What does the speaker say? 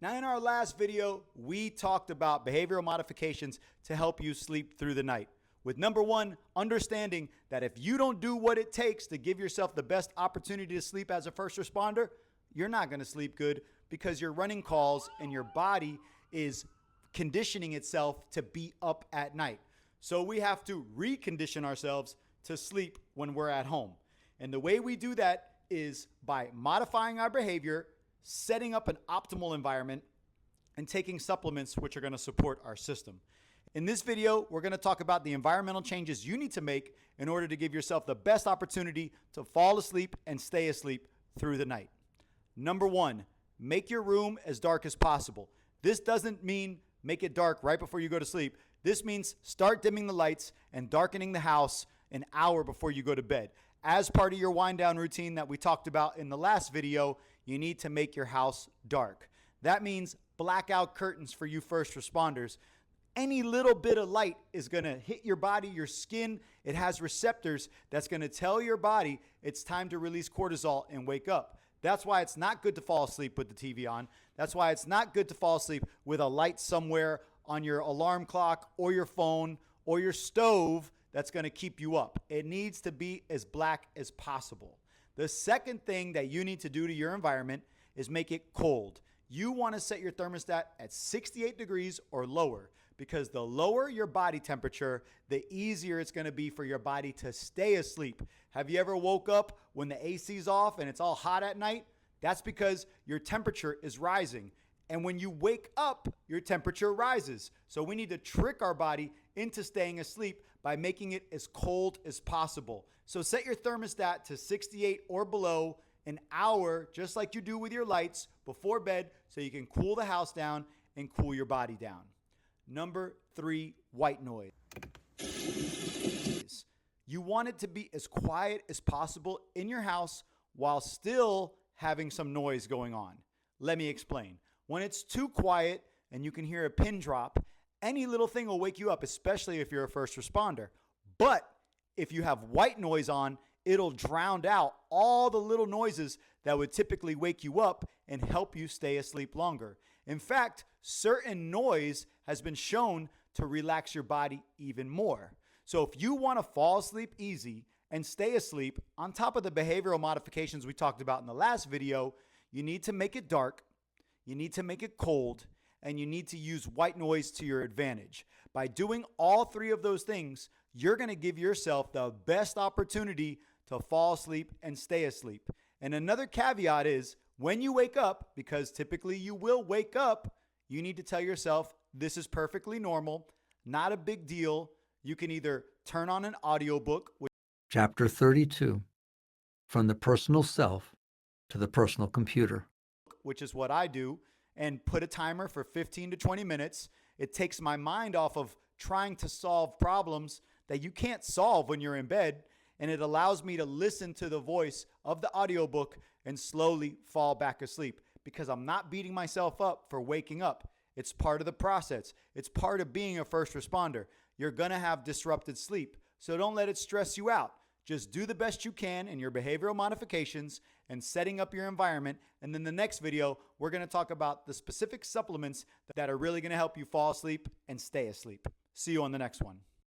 Now, in our last video, we talked about behavioral modifications to help you sleep through the night. With number one, understanding that if you don't do what it takes to give yourself the best opportunity to sleep as a first responder, you're not going to sleep good because you're running calls and your body is conditioning itself to be up at night. So we have to recondition ourselves to sleep when we're at home. And the way we do that is by modifying our behavior, setting up an optimal environment, and taking supplements which are going to support our system. In this video, we're going to talk about the environmental changes you need to make in order to give yourself the best opportunity to fall asleep and stay asleep through the night. Number one, make your room as dark as possible. This doesn't mean make it dark right before you go to sleep. This means start dimming the lights and darkening the house an hour before you go to bed. As part of your wind down routine that we talked about in the last video, you need to make your house dark. That means blackout curtains for you first responders. Any little bit of light is going to hit your body, your skin. It has receptors that's going to tell your body it's time to release cortisol and wake up. That's why it's not good to fall asleep with the TV on. That's why it's not good to fall asleep with a light somewhere on your alarm clock or your phone or your stove that's going to keep you up. It needs to be as black as possible. The second thing that you need to do to your environment is make it cold. You want to set your thermostat at 68 degrees or lower, because the lower your body temperature, the easier it's going to be for your body to stay asleep. Have you ever woke up when the AC's off and it's all hot at night? That's because your temperature is rising. And when you wake up, your temperature rises. So we need to trick our body into staying asleep by making it as cold as possible. So set your thermostat to 68 or below an hour, just like you do with your lights, before bed, so you can cool the house down and cool your body down. Number three, white noise. You want it to be as quiet as possible in your house while still having some noise going on. Let me explain. When it's too quiet and you can hear a pin drop, any little thing will wake you up, especially if you're a first responder. But if you have white noise on, it'll drown out all the little noises that would typically wake you up and help you stay asleep longer. In fact, certain noise has been shown to relax your body even more. So if you want to fall asleep easy and stay asleep, on top of the behavioral modifications we talked about in the last video, you need to make it dark, you need to make it cold, and you need to use white noise to your advantage. By doing all three of those things, you're going to give yourself the best opportunity to fall asleep and stay asleep. And another caveat is when you wake up, because typically you will wake up, you need to tell yourself this is perfectly normal, not a big deal. You can either turn on an audiobook. Chapter 32, From the Personal Self to the Personal Computer. Which is what I do, and put a timer for 15 to 20 minutes. It takes my mind off of trying to solve problems that you can't solve when you're in bed, and it allows me to listen to the voice of the audiobook and slowly fall back asleep, because I'm not beating myself up for waking up. It's part of the process. It's part of being a first responder. You're going to have disrupted sleep, so don't let it stress you out. Just do the best you can in your behavioral modifications and setting up your environment. And then the next video, we're going to talk about the specific supplements that are really going to help you fall asleep and stay asleep. See you on the next one.